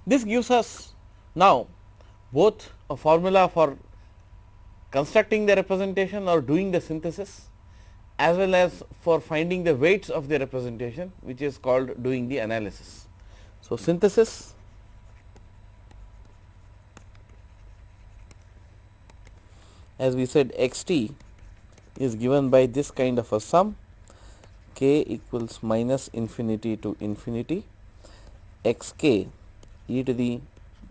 This gives us now both a formula for constructing the representation or doing the synthesis, as well as for finding the weights of the representation, which is called doing the analysis. So, synthesis as we said x t is given by this kind of a sum k equals minus infinity to infinity x k e to the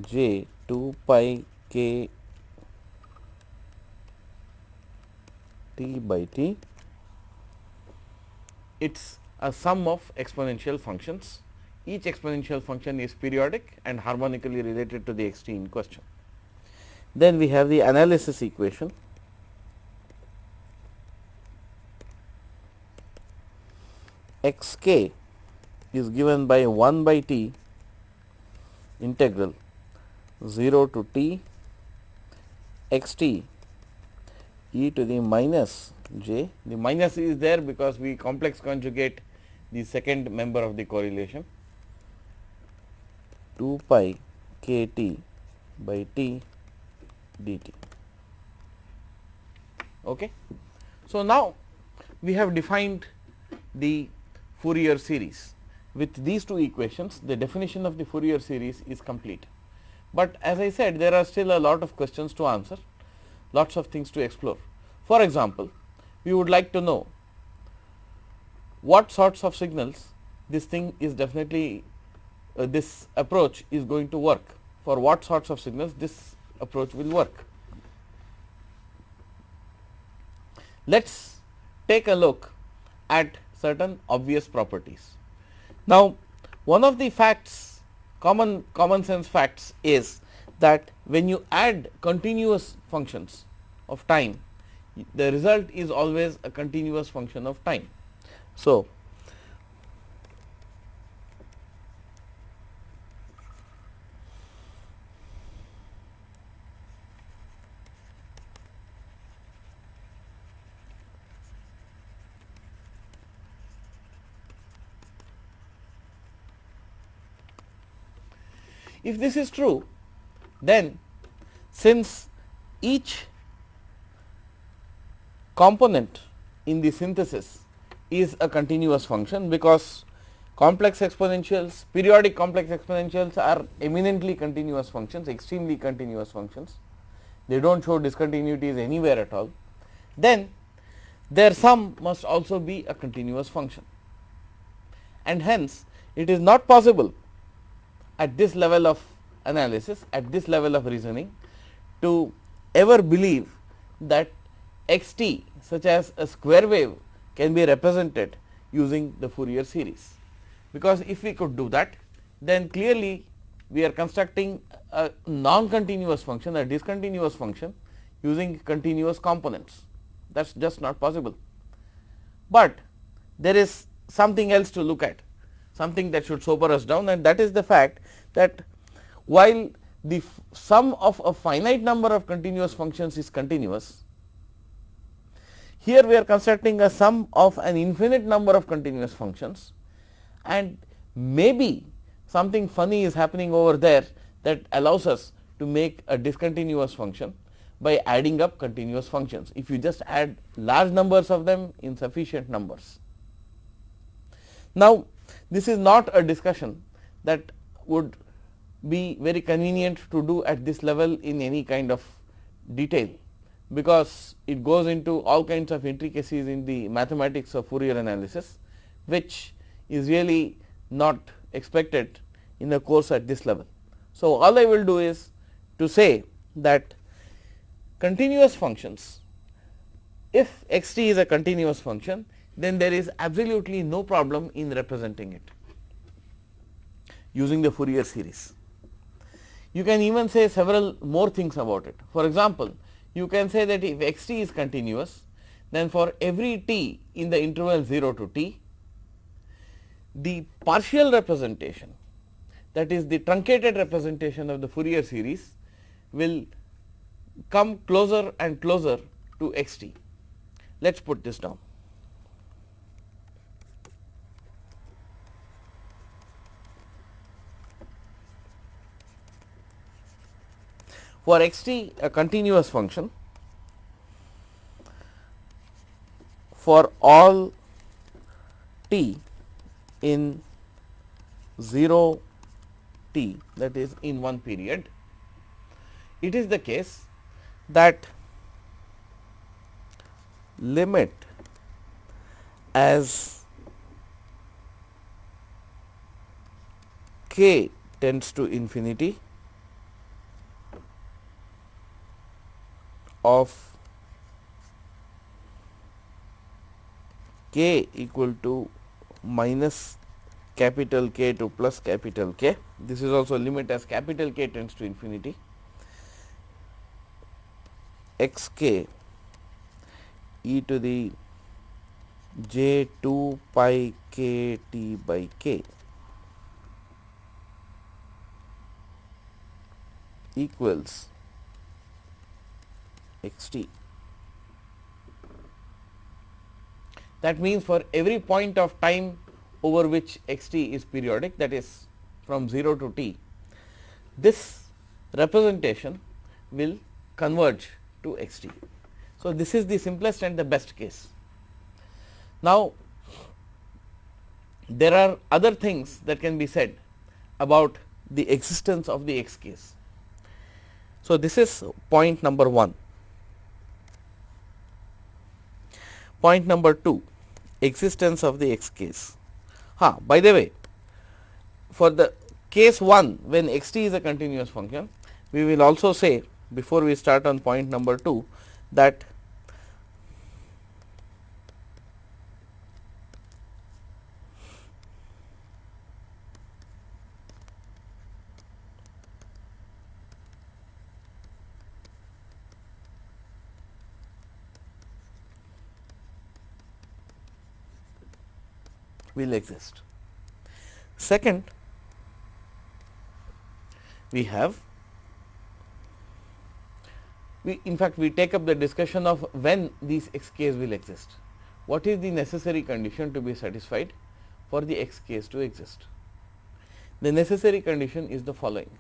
j 2 pi k t by t. It is a sum of exponential functions. Each exponential function is periodic and harmonically related to the x t in question. Then we have the analysis equation. X k is given by 1 by t integral 0 to t x t e to the minus j. The minus is there because we complex conjugate the second member of the correlation 2 pi k t by t dt. Okay. So, now we have defined the Fourier series. With these two equations, the definition of the Fourier series is complete. But as I said, there are still a lot of questions to answer, lots of things to explore. For example, we would like to know what sorts of signals this thing is definitely this approach is going to work. For what sorts of signals this approach will work. Let us take a look at certain obvious properties. Now, one of the facts, common sense facts is that when you add continuous functions of time, the result is always a continuous function of time. So, if this is true, then since each component in the synthesis is a continuous function, because complex exponentials, periodic complex exponentials are eminently continuous functions, extremely continuous functions, they do not show discontinuities anywhere at all, then their sum must also be a continuous function, and hence it is not possible at this level of analysis, at this level of reasoning, to ever believe that x t such as a square wave can be represented using the Fourier series, because if we could do that, then clearly we are constructing a non-continuous function, a discontinuous function using continuous components. That is just not possible. But there is something else to look at, something that should sober us down, and that is the fact that while the sum of a finite number of continuous functions is continuous, here we are constructing a sum of an infinite number of continuous functions, and maybe something funny is happening over there that allows us to make a discontinuous function by adding up continuous functions, if you just add large numbers of them in sufficient numbers. Now, this is not a discussion that would be very convenient to do at this level in any kind of detail, because it goes into all kinds of intricacies in the mathematics of Fourier analysis, which is really not expected in a course at this level. So, all I will do is to say that continuous functions, if x t is a continuous function, then there is absolutely no problem in representing it using the Fourier series. You can even say several more things about it. For example, you can say that if x t is continuous, then for every t in the interval 0 to t, the partial representation, that is the truncated representation of the Fourier series, will come closer and closer to x t. Let us put this down. For x t a continuous function, for all t in 0 t, that is in one period, it is the case that limit as k tends to infinity of k equal to minus capital K to plus capital K. This is also limit as capital K tends to infinity, x k e to the j 2 pi k t by k equals x t. That means, for every point of time over which x t is periodic, that is from 0 to t, this representation will converge to x t. So, this is the simplest and the best case. Now, there are other things that can be said about the existence of the x case. So, this is point number 1. Point number 2, existence of the x case. By the way, for the case 1, when x t is a continuous function, we will also say, before we start on point number 2, that will exist. Second, we have in fact we take up the discussion of when these x k's will exist. What is the necessary condition to be satisfied for the x case to exist? The necessary condition is the following.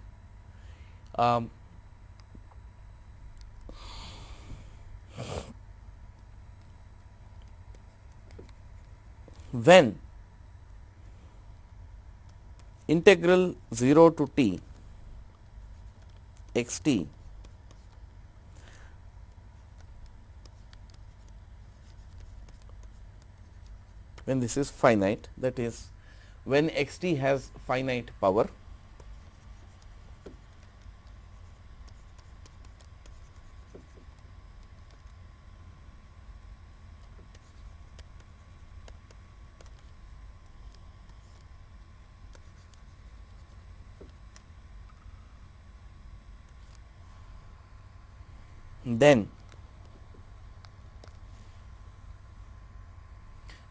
When integral 0 to t x t when this is finite, that is when x t has finite power, then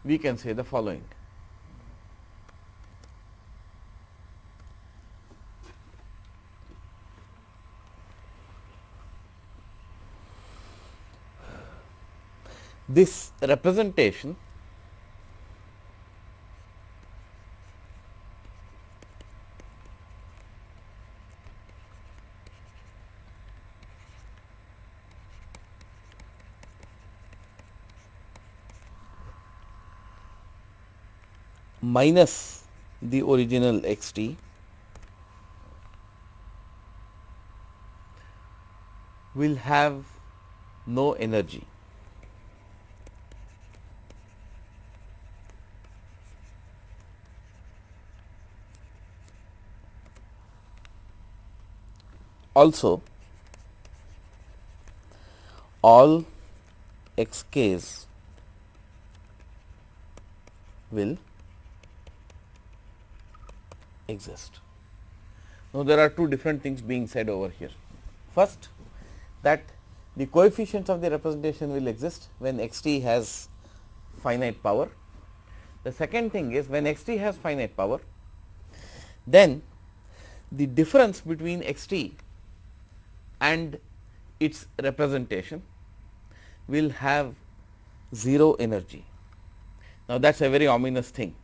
we can say the following. This representation minus the original x t will have no energy. Also, all x k's will exist. Now, there are two different things being said over here. First, that the coefficients of the representation will exist when x t has finite power. The second thing is, when x t has finite power, then the difference between x t and its representation will have 0 energy. Now, that is a very ominous thing.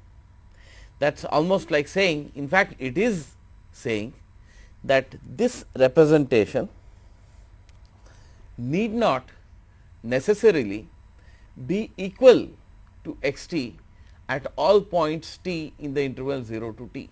That is almost like saying, in fact, it is saying that this representation need not necessarily be equal to x t at all points t in the interval 0 to t.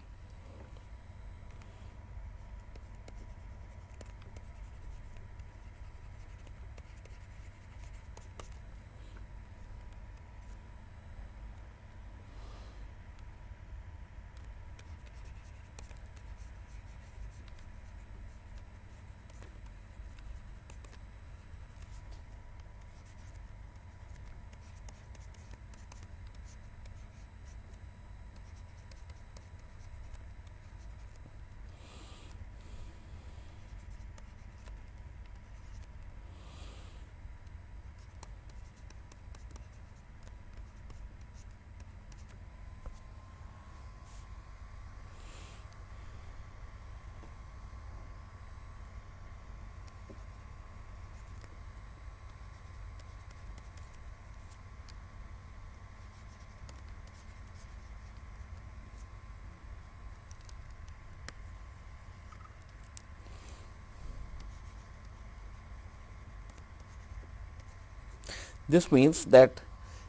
This means that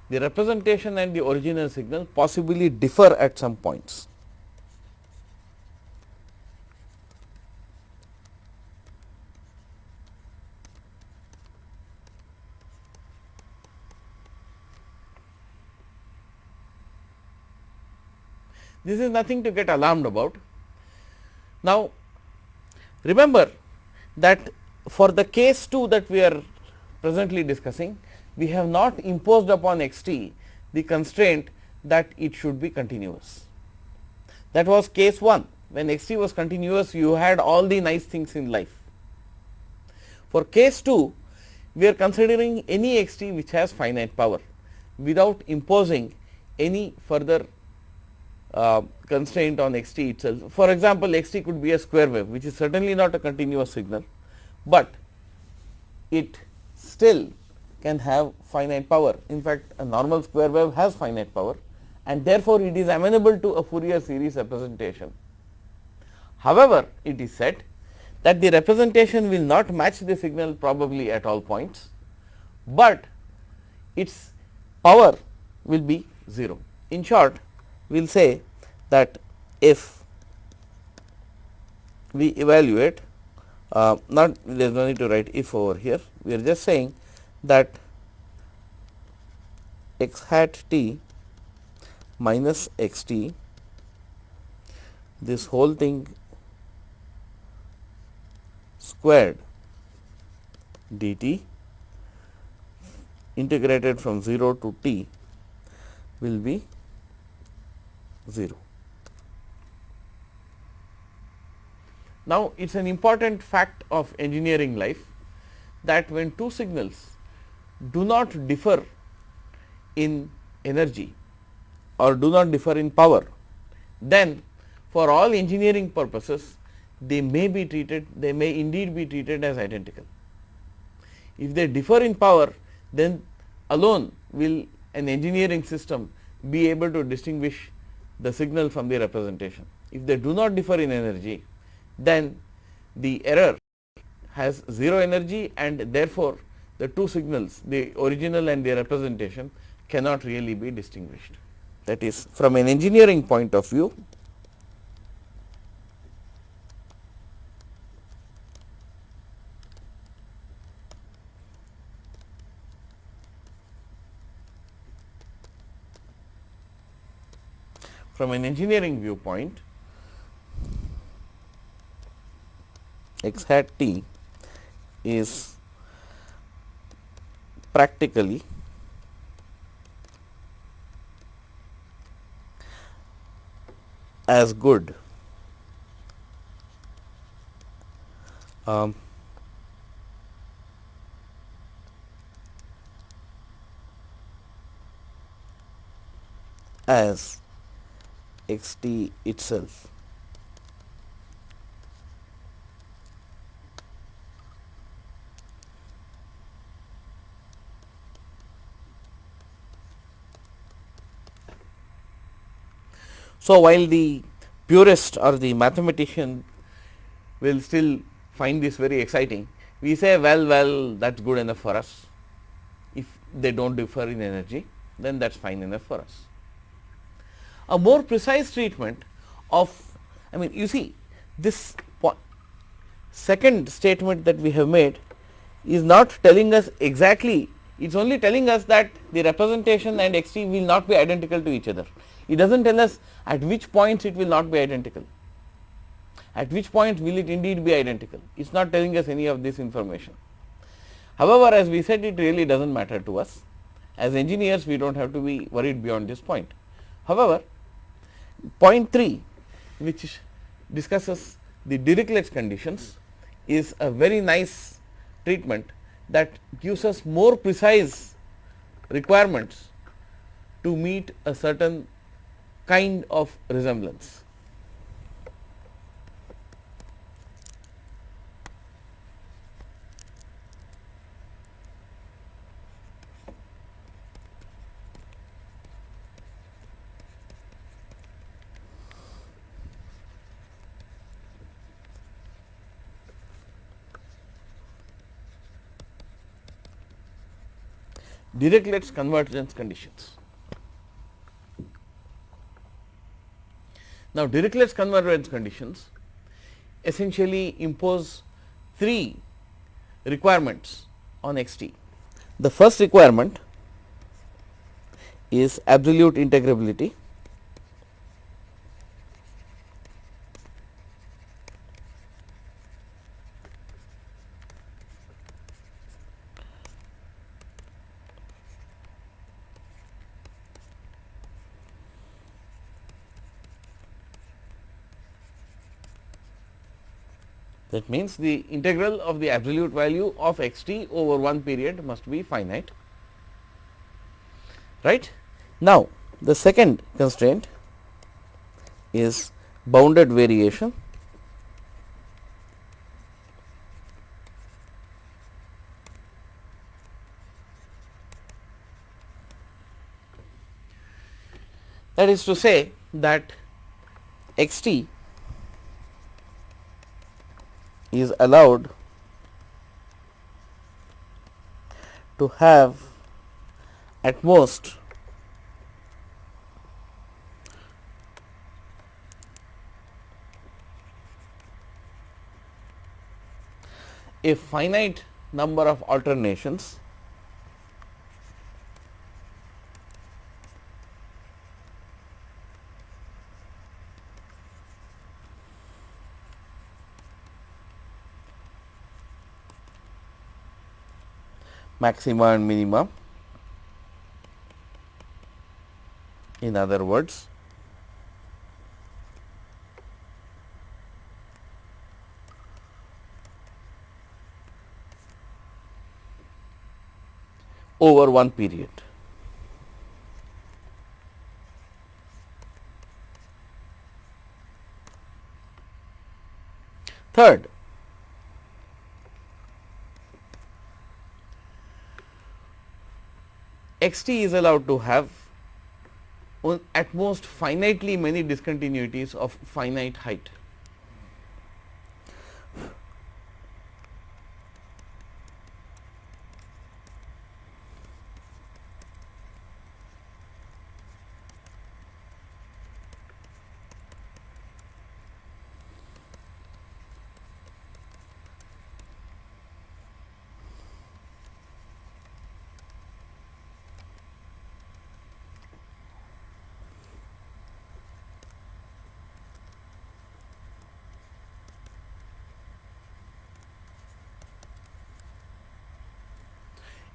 the representation and the original signal possibly differ at some points. This is nothing to get alarmed about. Now, remember that for the case 2 that we are presently discussing, we have not imposed upon x t the constraint that it should be continuous. That was case 1. When x t was continuous, you had all the nice things in life. For case 2, we are considering any x t which has finite power without imposing any further constraint on x t itself. For example, x t could be a square wave, which is certainly not a continuous signal, but it still can have finite power. In fact, a normal square wave has finite power, and therefore, it is amenable to a Fourier series representation. However, it is said that the representation will not match the signal probably at all points, but its power will be 0. In short, we will say that if we evaluate, not there is no need to write if over here, we are just saying that x hat t minus x t, this whole thing squared dt integrated from 0 to t will be 0. Now, it is an important fact of engineering life that when two signals do not differ in energy or do not differ in power, then for all engineering purposes they may be treated, they may indeed be treated as identical. If they differ in power, then alone will an engineering system be able to distinguish the signal from the representation. If they do not differ in energy, then the error has 0 energy, and therefore, the two signals, the original and the representation, cannot really be distinguished. That is, from an engineering point of view, viewpoint, x hat t is practically as good as x t itself. So, while the purist or the mathematician will still find this very exciting, we say well that is good enough for us. If they do not differ in energy, then that is fine enough for us. A more precise treatment of, I mean, you see this second statement that we have made is not telling us exactly, it is only telling us that the representation and x t will not be identical to each other. It does not tell us at which points it will not be identical, at which point will it indeed be identical. It is not telling us any of this information. However, as we said, it really does not matter to us. As engineers, we do not have to be worried beyond this point. However, point 3, which discusses the Deregulates conditions, is a very nice treatment that gives us more precise requirements to meet a certain kind of resemblance. Deregulates convergence conditions. Now, Deregulates convergence conditions essentially impose 3 requirements on x t. The first requirement is absolute integrability. That means, the integral of the absolute value of x t over one period must be finite, right. Now, the second constraint is bounded variation. That is to say that x t is allowed to have at most a finite number of alternations maxima and minima. In other words, over one period. Third, x t is allowed to have at most finitely many discontinuities of finite height.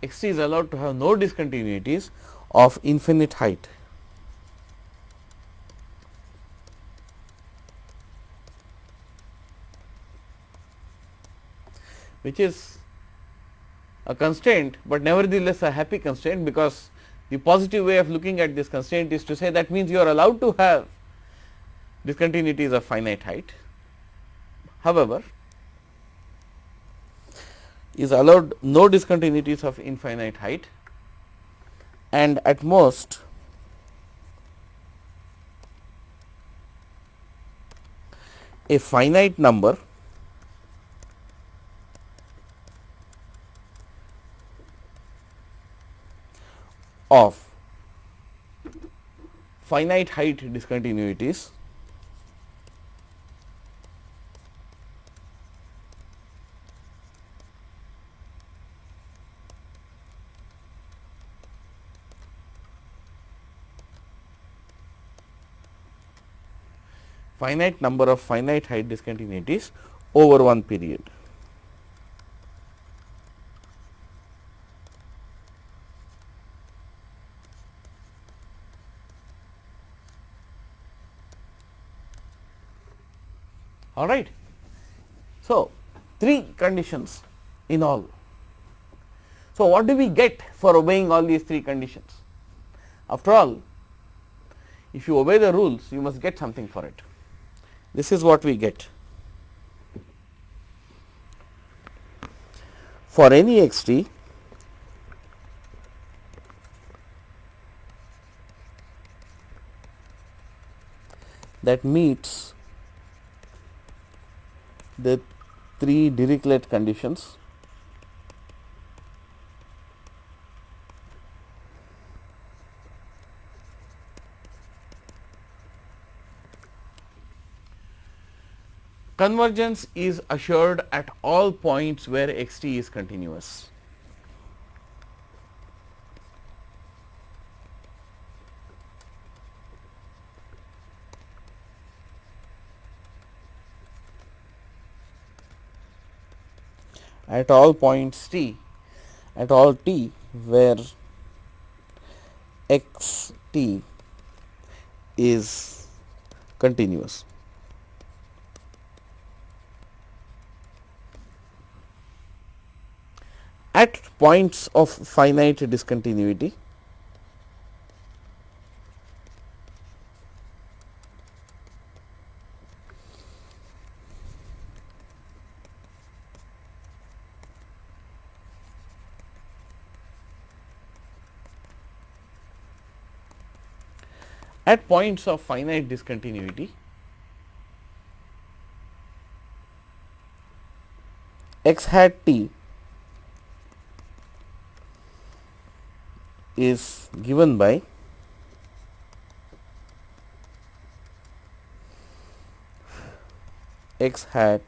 X t is allowed to have no discontinuities of infinite height. Which is a constraint, but nevertheless a happy constraint, because the positive way of looking at this constraint is to say that means you are allowed to have discontinuities of finite height. However, is allowed no discontinuities of infinite height, and at most a finite number of finite height discontinuities finite number of finite height discontinuities over one period. All right. So, 3 conditions in all. So, what do we get for obeying all these 3 conditions? After all, if you obey the rules, you must get something for it. This is what we get. For any x t that meets the 3 Dirichlet conditions, convergence is assured at all points where x t is continuous. At all points t, at all t where x t is continuous. At points of finite discontinuity, at points of finite discontinuity, x hat t is given by x hat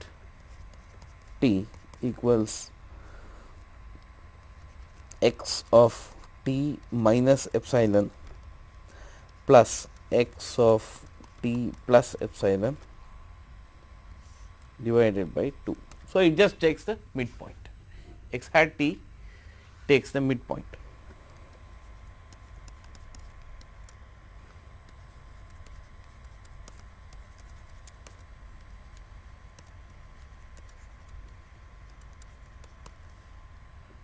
t equals x of t minus epsilon plus x of t plus epsilon divided by 2. So, it just takes the midpoint. X hat t takes the midpoint.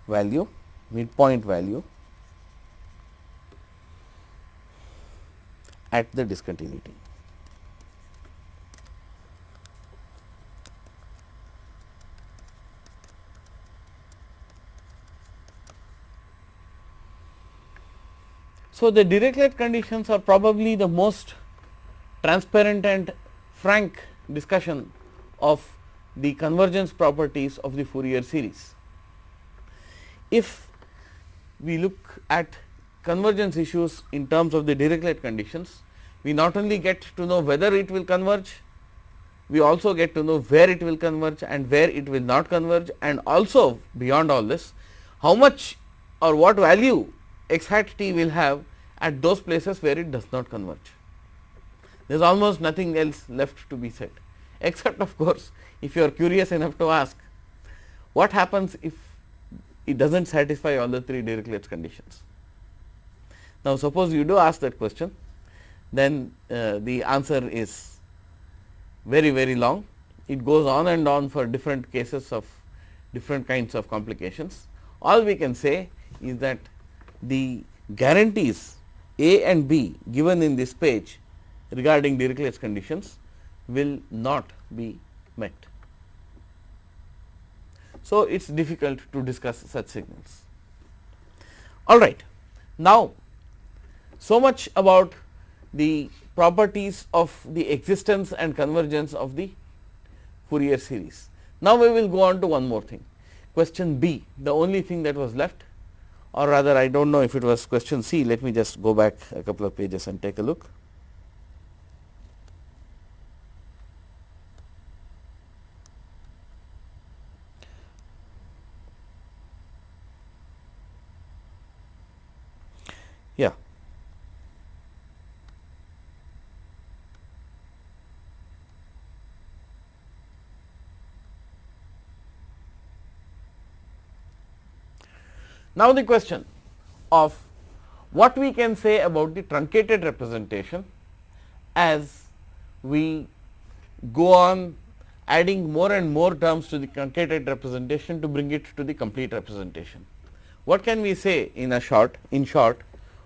Value, midpoint value at the discontinuity. So, the Dirichlet conditions are probably the most transparent and frank discussion of the convergence properties of the Fourier series. If we look at convergence issues in terms of the Dirichlet conditions, we not only get to know whether it will converge, we also get to know where it will converge and where it will not converge, and also beyond all this, how much or what value x hat t will have at those places where it does not converge. There is almost nothing else left to be said, except of course, if you are curious enough to ask what happens if it does not satisfy all the 3 Dirichlet conditions. Now, suppose you do ask that question, then the answer is very long. It goes on and on for different cases of different kinds of complications. All we can say is that the guarantees A and B given in this page regarding Dirichlet's conditions will not be met. So, it is difficult to discuss such signals. All right. Now, so much about the properties of the existence and convergence of the Fourier series. Now, we will go on to one more thing. Question B, the only thing that was left, or rather I do not know if it was question C. Let me just go back a couple of pages and take a look. Yeah. Now, the question of what we can say about the truncated representation as we go on adding more and more terms to the truncated representation to bring it to the complete representation. What can we say in short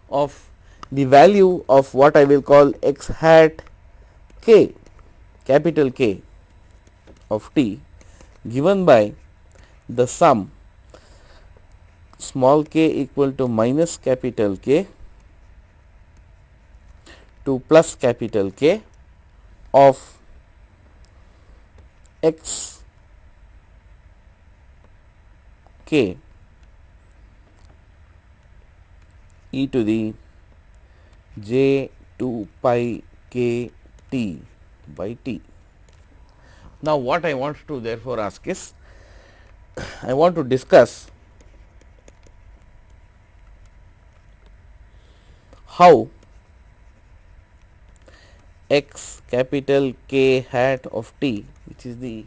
of the value of what I will call x hat k, capital K of t, given by the sum small k equal to minus capital K to plus capital K of x k e to the j 2 pi k t by t. Now, what I want to therefore ask is, I want to discuss how x capital K hat of t, which is the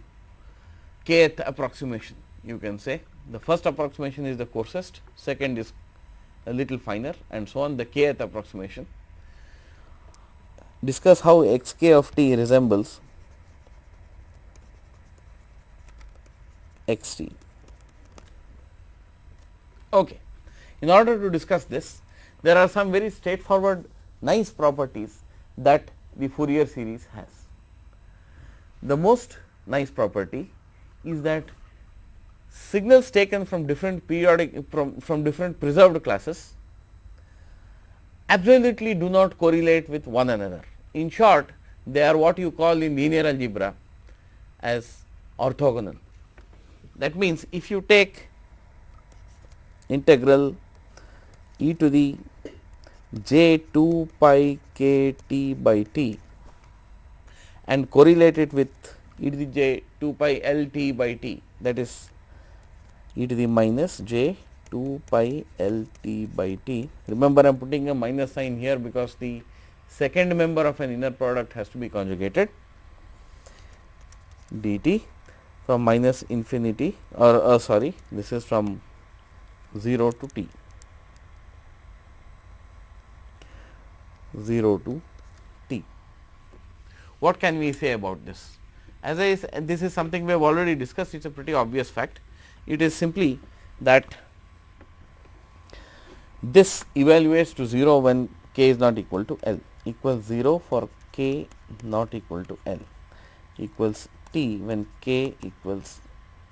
kth approximation, you can say. The first approximation is the coarsest, second is a little finer, and so on, the kth approximation. Discuss how x k of t resembles x t. Okay. In order to discuss this, there are some very straightforward nice properties that the Fourier series has. The most nice property is that signals taken from different periodic from different preserved classes absolutely do not correlate with one another. In short, they are what you call in linear algebra as orthogonal. That means, if you take integral e to the j 2 pi k t by t and correlate it with e to the j 2 pi l t by t, that is e to the minus j 2 pi l t by t. Remember, I am putting a minus sign here because the second member of an inner product has to be conjugated, dt from minus infinity or sorry, this is from 0 to t, 0 to t. What can we say about this? As I said, this is something we have already discussed, it is a pretty obvious fact. It is simply that this evaluates to 0 when k is not equal to L, equals 0 for k not equal to L, equals t when k equals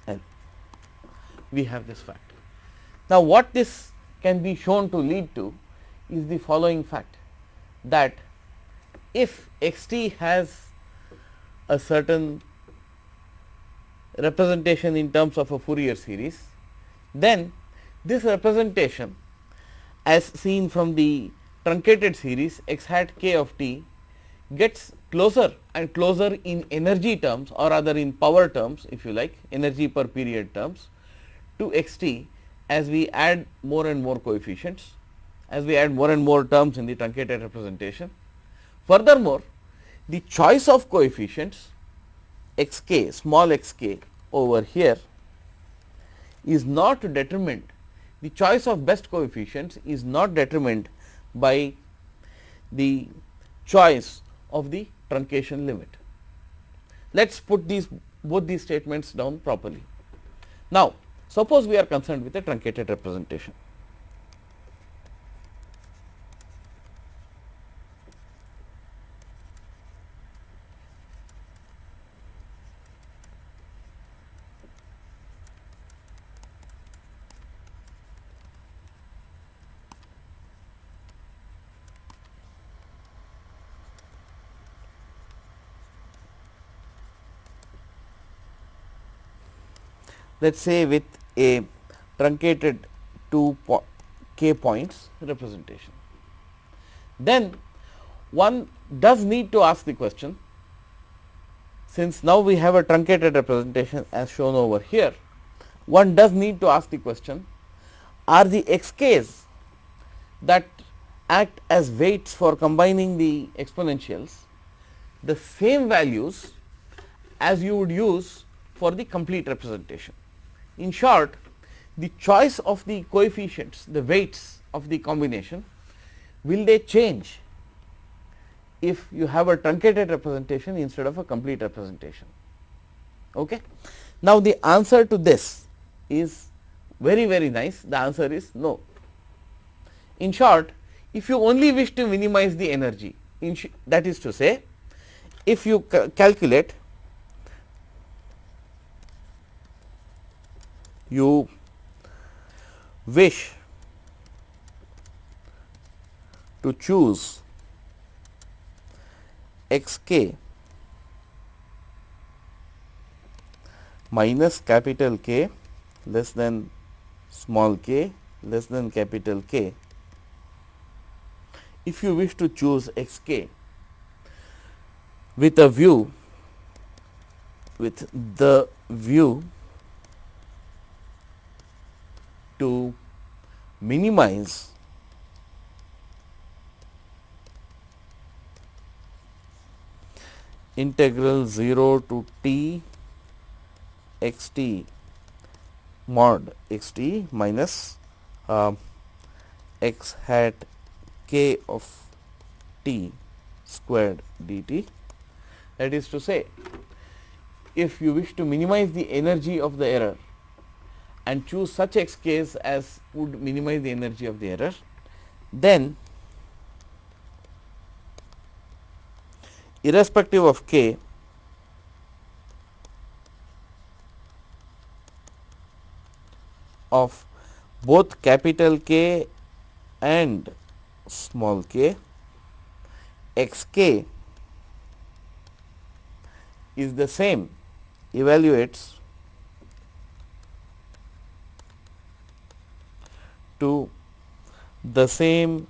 L. We have this fact. Now, what this can be shown to lead to is the following fact, that if x t has a certain representation in terms of a Fourier series, then this representation as seen from the truncated series x hat k of t gets closer and closer in energy terms, or rather in power terms, if you like, energy per period terms, to x t as we add more and more coefficients, as we add more and more terms in the truncated representation. Furthermore, the choice of coefficients x k, small x k over here is not determined, the choice of best coefficients is not determined by the choice of the truncation limit. Let us put both these statements down properly. Now, suppose we are concerned with a truncated representation. Let us say with a truncated 2 k points representation. Then one does need to ask the question, since now we have a truncated representation as shown over here, one does need to ask the question, are the xk's that act as weights for combining the exponentials the same values as you would use for the complete representation? In short, the choice of the coefficients, the weights of the combination, will they change if you have a truncated representation instead of a complete representation? Okay. Now, the answer to this is very nice. The answer is no. In short, if you only wish to minimize the energy, that is to say, if you calculate, you wish to choose xk minus capital K less than small k less than capital K, if you wish to choose xk with the view to minimize integral 0 to t x t mod x t minus x hat k of t squared dt. That is to say, if you wish to minimize the energy of the error and choose such xk's as would minimize the energy of the error, then irrespective of k, of both capital K and small k, xk is the same, evaluates to the same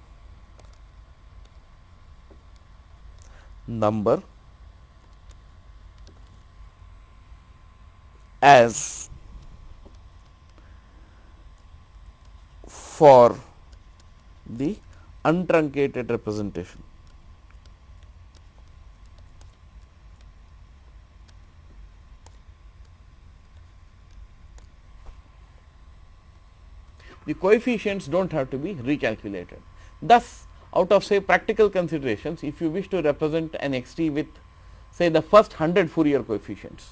number as for the untruncated representation. The coefficients do not have to be recalculated. Thus, out of say practical considerations, if you wish to represent an xt with say the first 100 Fourier coefficients,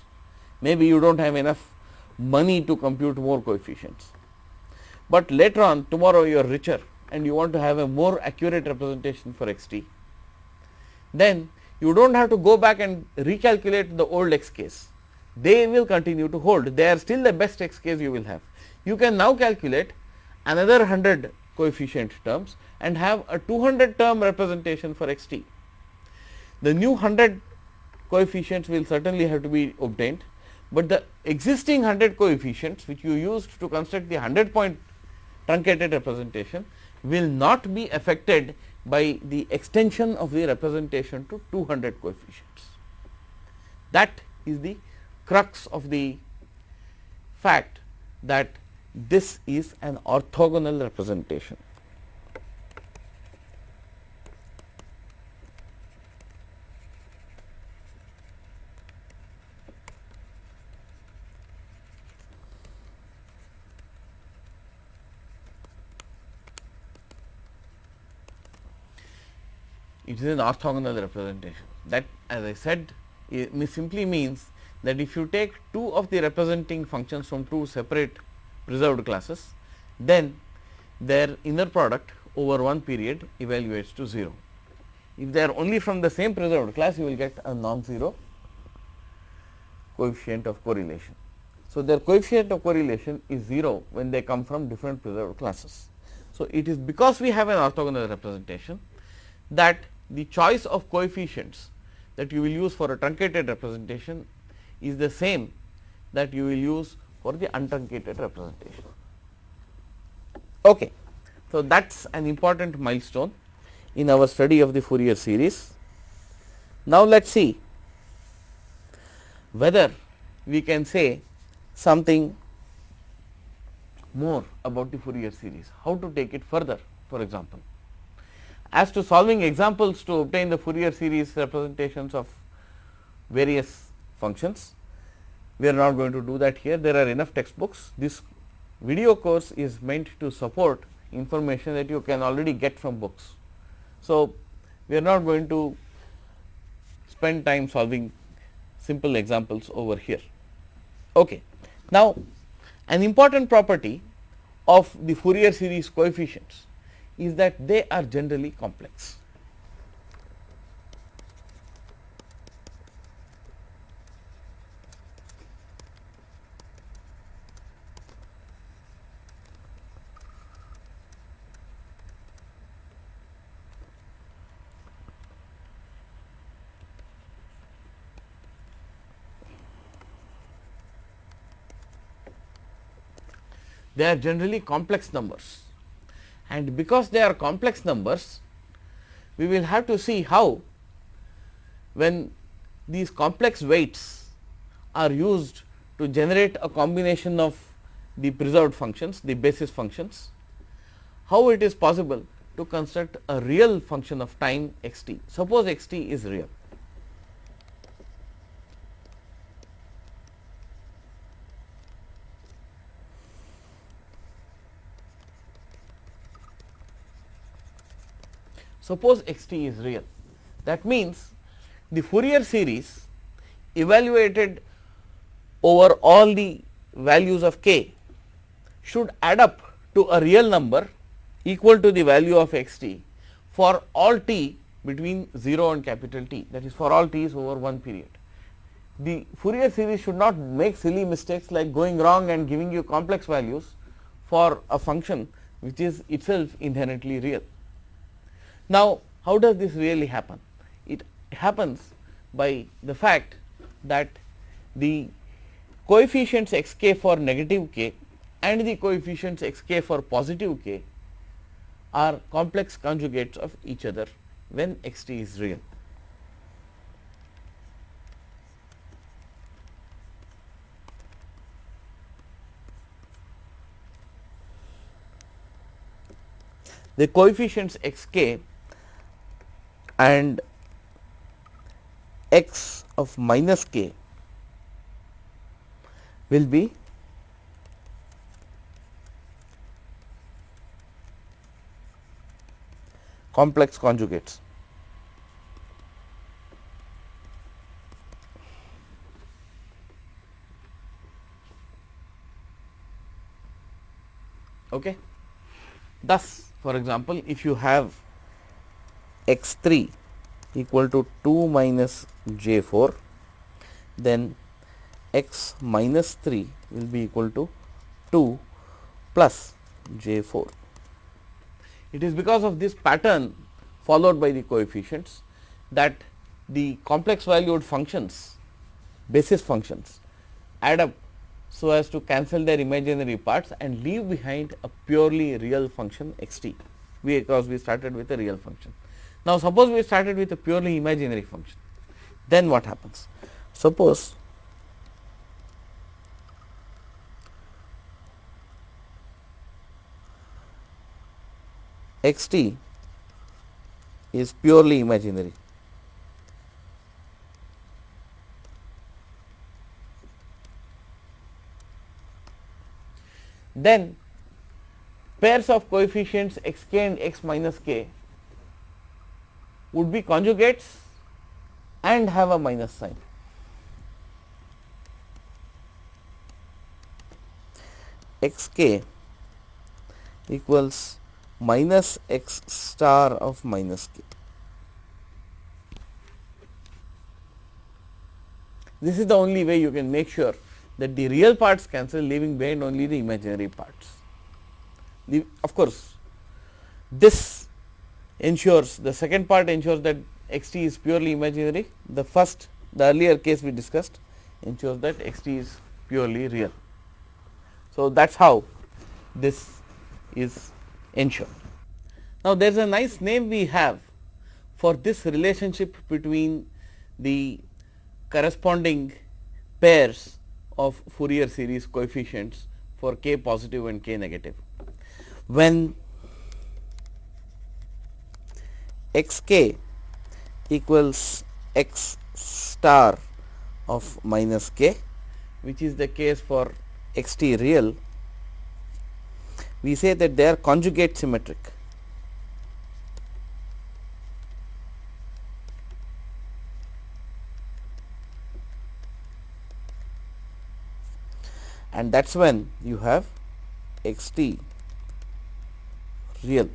maybe you do not have enough money to compute more coefficients, but later on tomorrow you are richer and you want to have a more accurate representation for xt, then you do not have to go back and recalculate the old xk's. They will continue to hold, they are still the best xk's you will have. You can now calculate another 100 coefficient terms and have a 200 term representation for xt. The new 100 coefficients will certainly have to be obtained, but the existing 100 coefficients which you used to construct the 100 point truncated representation will not be affected by the extension of the representation to 200 coefficients. That is the crux of the fact that this is an orthogonal representation. It is an orthogonal representation. That, as I said, simply means that if you take two of the representing functions from two separate preserved classes, then their inner product over one period evaluates to 0. If they are only from the same preserved class, you will get a non-zero coefficient of correlation. So, their coefficient of correlation is 0 when they come from different preserved classes. So, it is because we have an orthogonal representation that the choice of coefficients that you will use for a truncated representation is the same that you will use for the untruncated representation. Okay. So, that is an important milestone in our study of the Fourier series. Now, let us see whether we can say something more about the Fourier series, how to take it further. For example, as to solving examples to obtain the Fourier series representations of various functions, we are not going to do that here. There are enough textbooks. This video course is meant to support information that you can already get from books. So, we are not going to spend time solving simple examples over here. Okay. Now, an important property of the Fourier series coefficients is that they are generally complex. They are generally complex numbers, and because they are complex numbers, we will have to see how, when these complex weights are used to generate a combination of the preserved functions, the basis functions, how it is possible to construct a real function of time x t. Suppose x t is real. Suppose x t is real, that means the Fourier series evaluated over all the values of k should add up to a real number equal to the value of x t for all t between 0 and capital T, that is for all t's over one period. The Fourier series should not make silly mistakes like going wrong and giving you complex values for a function which is itself inherently real. Now, how does this really happen? It happens by the fact that the coefficients x k for negative k and the coefficients x k for positive k are complex conjugates of each other when x t is real. The coefficients x k and x of minus k will be complex conjugates. Okay. Thus, for example, if you have x 3 equal to 2 minus j 4, then x minus 3 will be equal to 2 plus j 4. It is because of this pattern followed by the coefficients that the complex valued functions, basis functions, add up so as to cancel their imaginary parts and leave behind a purely real function x t, because we started with a real function. Now, suppose we started with a purely imaginary function, then what happens? Suppose x t is purely imaginary. Then pairs of coefficients x k and x minus k would be conjugates and have a minus sign. X k equals minus x star of minus k. This is the only way you can make sure that the real parts cancel, leaving behind only the imaginary parts. Of course, this ensures, the second part ensures that x t is purely imaginary. The earlier case we discussed ensures that x t is purely real. So, that is how this is ensure. Now, there is a nice name we have for this relationship between the corresponding pairs of Fourier series coefficients for k positive and k negative. When xk equals x star of minus k, which is the case for xt real, we say that they are conjugate symmetric. And that is when you have xt real.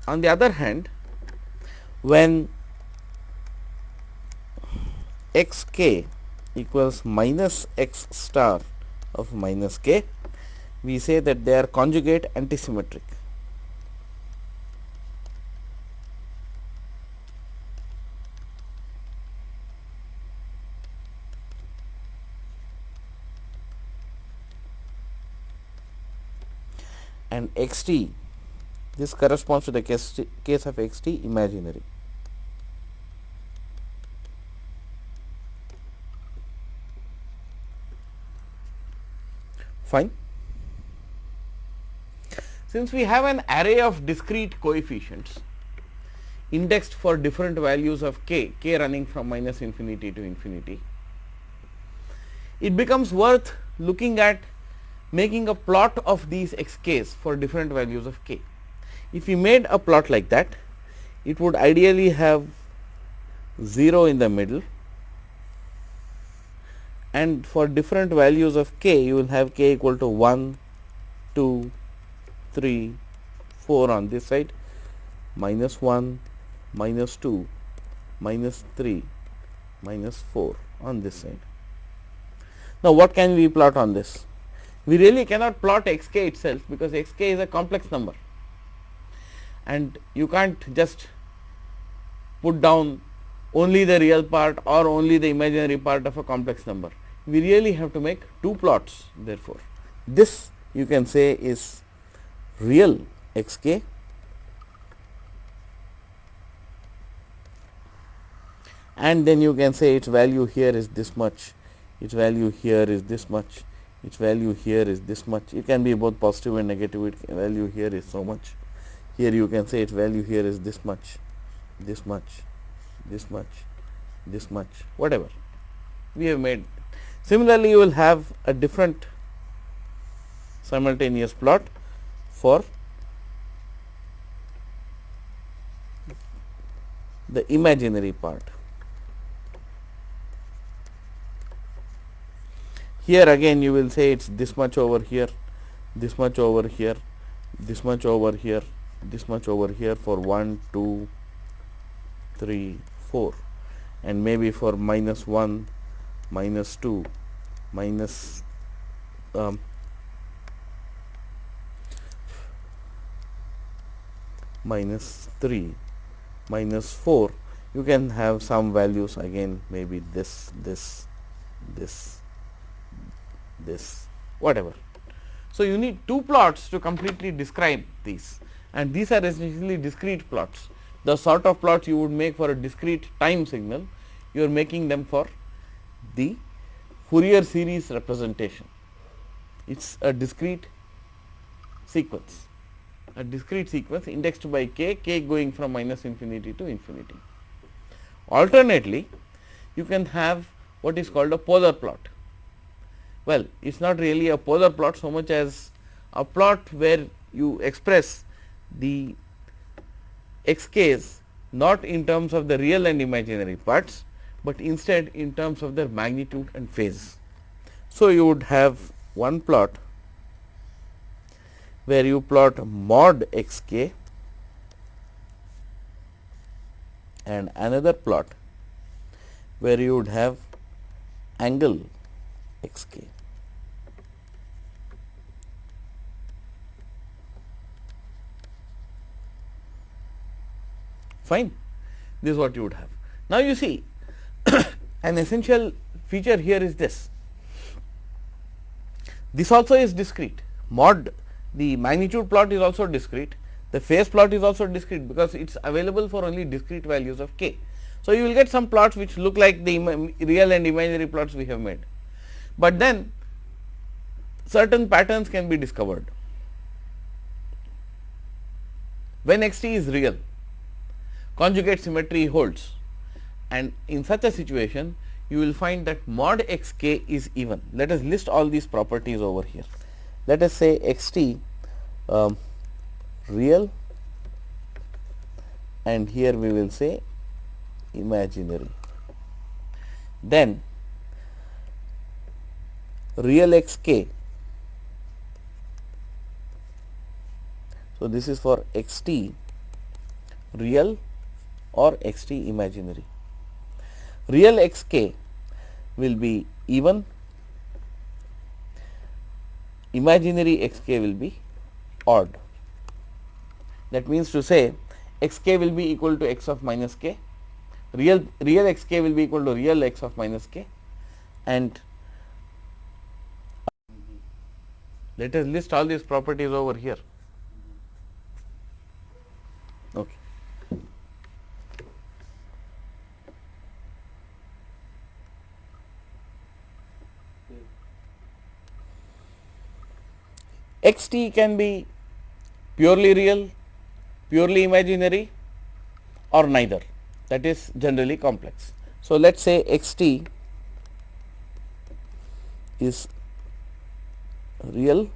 On the other hand, when xk equals minus x star of minus k, we say that they are conjugate antisymmetric. And xt, this corresponds to the case of xt imaginary. Fine. Since we have an array of discrete coefficients indexed for different values of k running from minus infinity to infinity, it becomes worth looking at making a plot of these xk's for different values of k. If we made a plot like that, it would ideally have 0 in the middle, and for different values of k you will have k equal to 1, 2, 3, 4 on this side, minus 1, minus 2, minus 3, minus 4 on this side. Now, what can we plot on this? We really cannot plot xk itself, because xk is a complex number and you can't just put down only the real part or only the imaginary part of a complex number. We really have to make two plots. Therefore, this you can say is real xk and then you can say its value here is this much, its value here is this much, its value here is this much. It can be both positive and negative. Its value here is so much. Here you can say its value here is this much, this much, this much, this much, whatever we have made. Similarly, you will have a different simultaneous plot for the imaginary part. Here again you will say it's this much over here, this much over here, this much over here, this much over here for 1, 2, 3, 4, and maybe for minus 1, minus 2, minus minus 3, minus 4, you can have some values again, maybe this, whatever. So, you need two plots to completely describe these, and these are essentially discrete plots. The sort of plots you would make for a discrete time signal, you are making them for the Fourier series representation. It is a discrete sequence, indexed by k going from minus infinity to infinity. Alternately, you can have what is called a polar plot. Well, it is not really a polar plot so much as a plot where you express the xk's not in terms of the real and imaginary parts, but instead in terms of their magnitude and phase. So, you would have one plot where you plot mod xk and another plot where you would have angle xk. Fine, this is what you would have. Now, you see an essential feature here is this. This also is discrete. Mod the magnitude plot is also discrete, the phase plot is also discrete, because it is available for only discrete values of k. So, you will get some plots which look like the real and imaginary plots we have made, but then certain patterns can be discovered. When x t is real, conjugate symmetry holds, and in such a situation you will find that mod x k is even. Let us list all these properties over here. Let us say x t real, and here we will say imaginary. Then real x k, so this is for x t real or x t imaginary. Real x k will be even, imaginary x k will be odd. That means to say x k will be equal to x of minus k, real x k will be equal to real x of minus k, and let us list all these properties over here. Okay. X t can be purely real, purely imaginary, or neither, that is generally complex. So, let us say x t is real,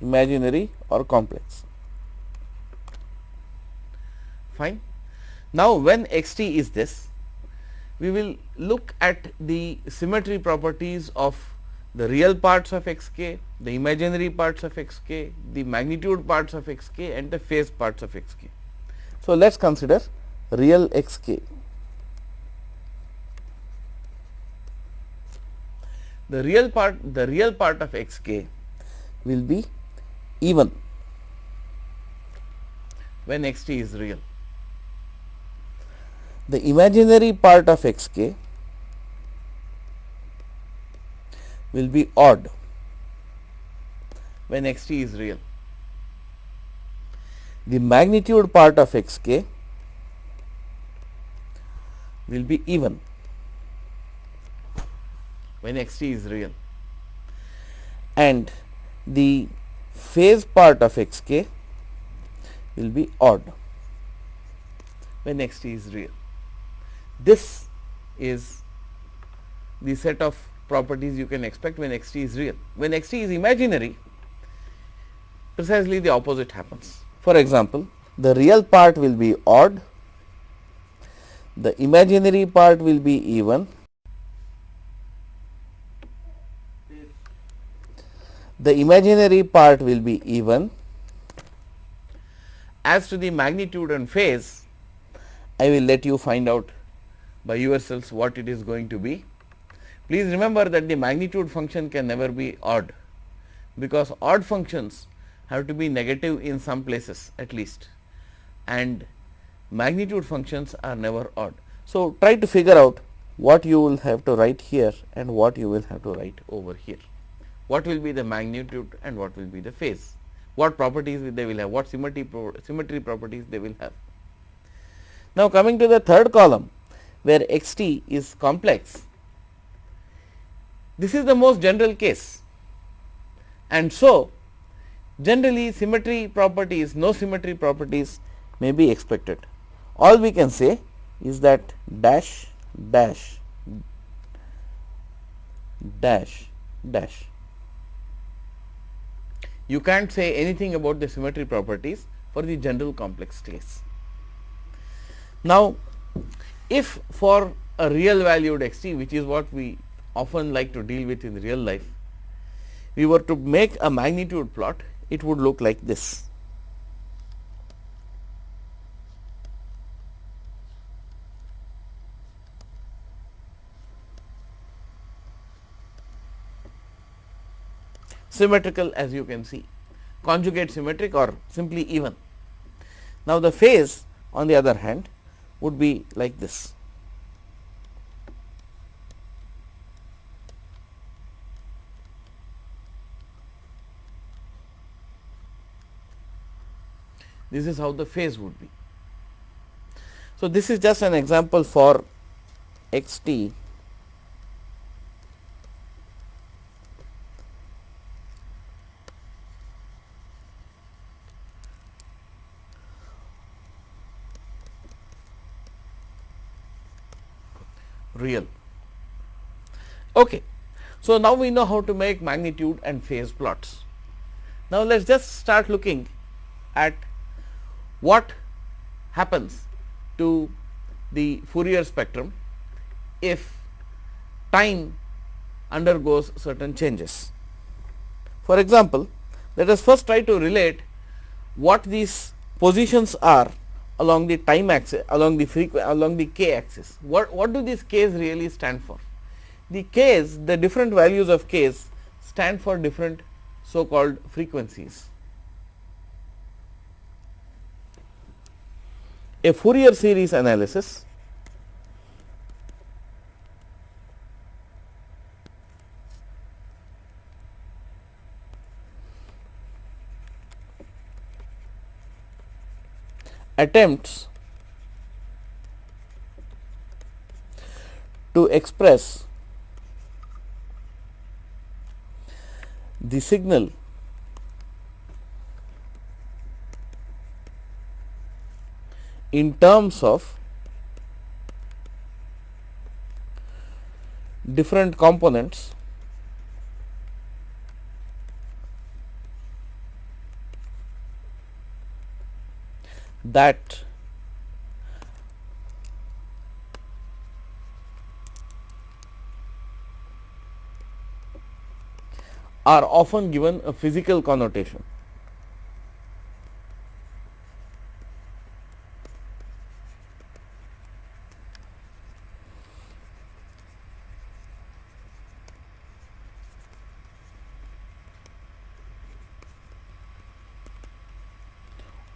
imaginary, or complex. Fine. Now, when x t is this, we will look at the symmetry properties of the real parts of x k, the imaginary parts of x k, the magnitude parts of x k, and the phase parts of x k. So, let us consider real x k. The real part of x k will be even when x t is real. The imaginary part of x k will be odd when x t is real. The magnitude part of x k will be even when x t is real, and the phase part of x k will be odd when x t is real. This is the set of properties you can expect when x t is real. When x t is imaginary, precisely the opposite happens. For example, the real part will be odd, the imaginary part will be even, the imaginary part will be even. As to the magnitude and phase, I will let you find out by yourselves what it is going to be. Please remember that the magnitude function can never be odd, because odd functions have to be negative in some places at least, and magnitude functions are never odd. So, try to figure out what you will have to write here and what you will have to write over here. What will be the magnitude and what will be the phase? What properties they will have? What symmetry properties they will have? Now, coming to the third column, where x t is complex, this is the most general case, and so generally symmetry properties, no symmetry properties may be expected. All we can say is that dash dash dash dash. You can't say anything about the symmetry properties for the general complex case. Now, if for a real valued x t, which is what we often like to deal with in real life, we were to make a magnitude plot, it would look like this. Symmetrical, as you can see, conjugate symmetric or simply even. Now, the phase on the other hand would be like this. this is how the phase would be. So, this is just an example for x t real. Okay. So, now we know how to make magnitude and phase plots. Now, let us just start looking at what happens to the Fourier spectrum if time undergoes certain changes. For example, let us first try to relate what these positions are along the time axis, along the k axis. What do these k's really stand for? The k's, the different values of k's stand for different so called frequencies. A Fourier series analysis attempts to express the signal in terms of different components that are often given a physical connotation.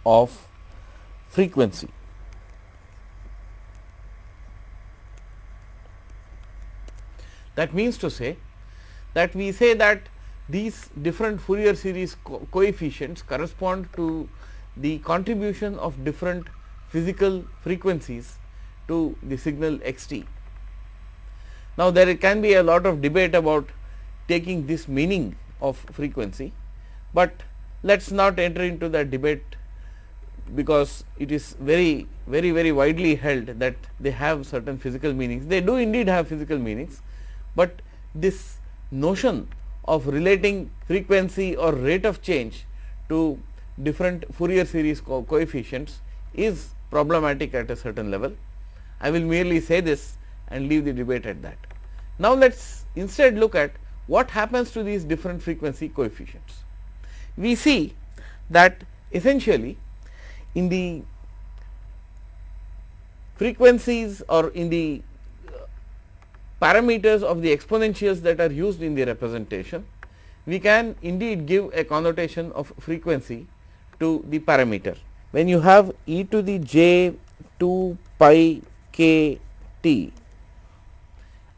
Of frequency. That means to say that we say that these different Fourier series coefficients correspond to the contribution of different physical frequencies to the signal x t. Now, there can be a lot of debate about taking this meaning of frequency, but let us not enter into that debate, because it is very widely held that they have certain physical meanings. They do indeed have physical meanings, but this notion of relating frequency or rate of change to different Fourier series coefficients is problematic at a certain level. I will merely say this and leave the debate at that. Now, let us instead look at what happens to these different frequency coefficients. We see that essentially in the frequencies or in the parameters of the exponentials that are used in the representation, we can indeed give a connotation of frequency to the parameter. When you have e to the j 2 pi k t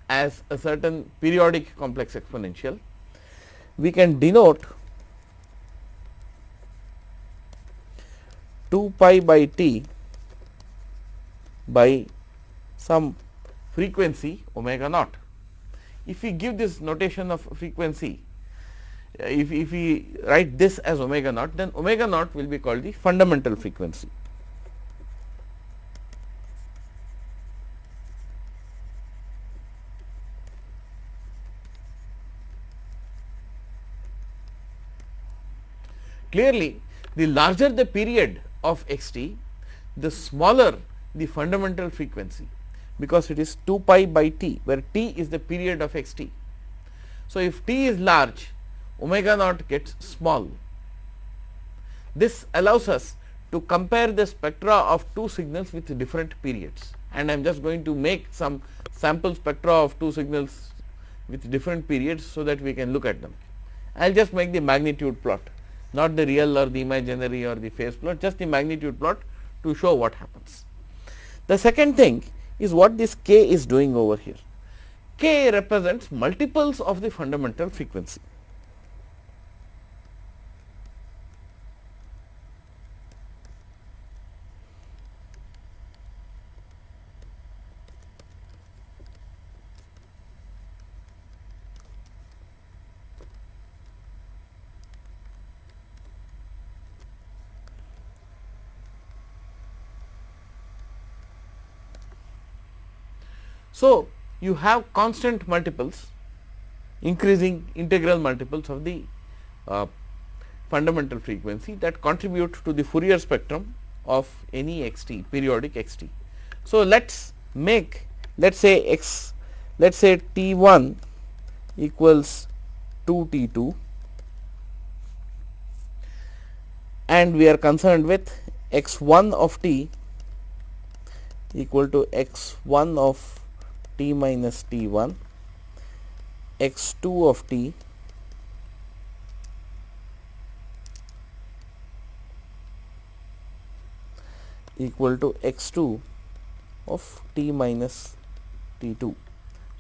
as a certain periodic complex exponential, we can denote 2 pi by t by some frequency omega naught. If we give this notation of frequency, if we write this as omega naught, then omega naught will be called the fundamental frequency. Clearly, the larger the period of x t, the smaller the fundamental frequency, because it is 2 pi by t, where t is the period of x t. So, if t is large, omega naught gets small. This allows us to compare the spectra of two signals with different periods, and I am just going to make some sample spectra of two signals with different periods, so that we can look at them. I will just make the magnitude plot, not the real or the imaginary or the phase plot, just the magnitude plot to show what happens. The second thing is what this k is doing over here. K represents multiples of the fundamental frequency. So, you have constant multiples, increasing integral multiples of the fundamental frequency that contribute to the Fourier spectrum of any x t, periodic x t. So, let us make, let us say t 1 equals 2 t 2, and we are concerned with x 1 of t equal to x 1 of t minus t 1, x 2 of t equal to x 2 of t minus t 2.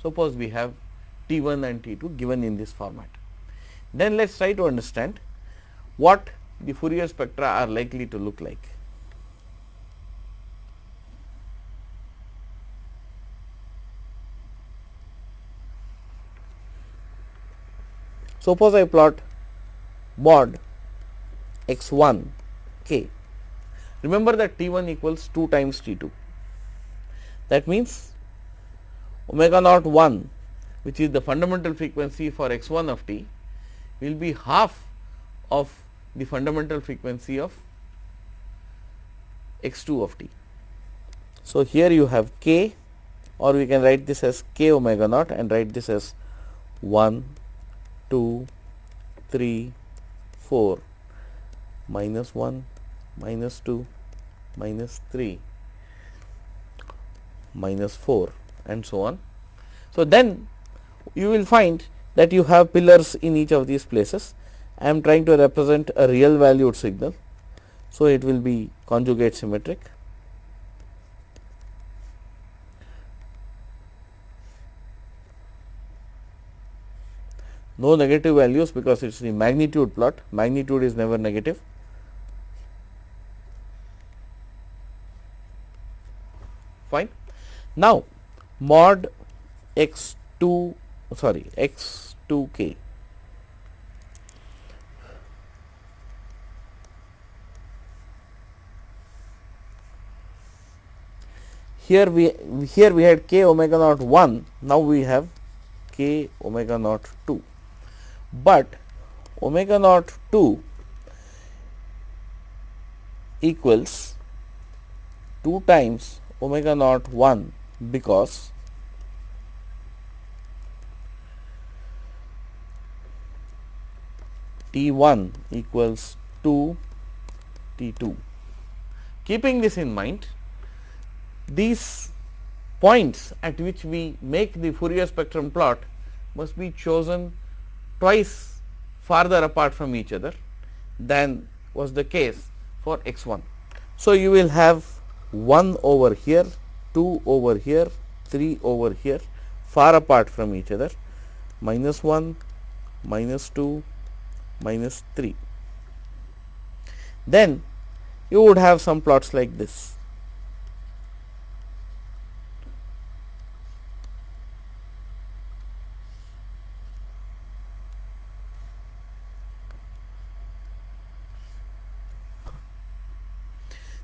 Suppose we have t 1 and t 2 given in this format. Then let us try to understand what the Fourier spectra are likely to look like. Suppose I plot mod x 1 k. Remember that t 1 equals 2 times t 2. That means omega naught 1, which is the fundamental frequency for x 1 of t, will be half of the fundamental frequency of x 2 of t. So, here you have k, or we can write this as k omega naught and write this as 1, 2, 3, 4, minus 1, minus 2, minus 3, minus 4, and so on. So, then you will find that you have pillars in each of these places. I am trying to represent a real valued signal. So, it will be conjugate symmetric. No negative values, because it is the magnitude plot, magnitude is never negative. Fine. Now, mod x 2 k. Here we had k omega naught 1, now we have k omega naught 2, but omega naught 2 equals 2 times omega naught 1, because t 1 equals 2 t 2. Keeping this in mind, these points at which we make the Fourier spectrum plot must be chosen twice farther apart from each other than was the case for x 1. So, you will have 1 over here, 2 over here, 3 over here, far apart from each other, minus 1, minus 2, minus 3. Then you would have some plots like this.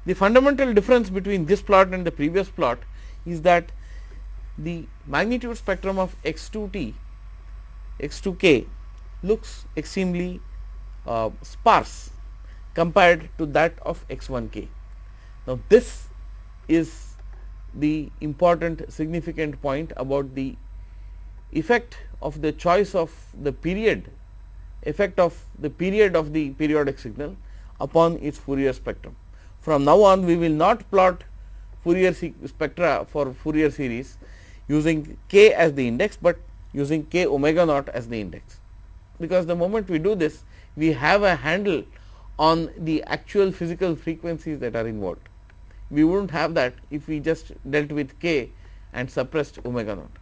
The fundamental difference between this plot and the previous plot is that the magnitude spectrum of x 2 t, x 2 k looks extremely sparse compared to that of x 1 k. Now, this is the important significant point about the effect of the choice of the period, effect of the period of the periodic signal upon its Fourier spectrum. From now on, we will not plot Fourier spectra for Fourier series using k as the index, but using k omega naught as the index, because the moment we do this, we have a handle on the actual physical frequencies that are involved. We would not have that if we just dealt with k and suppressed omega naught.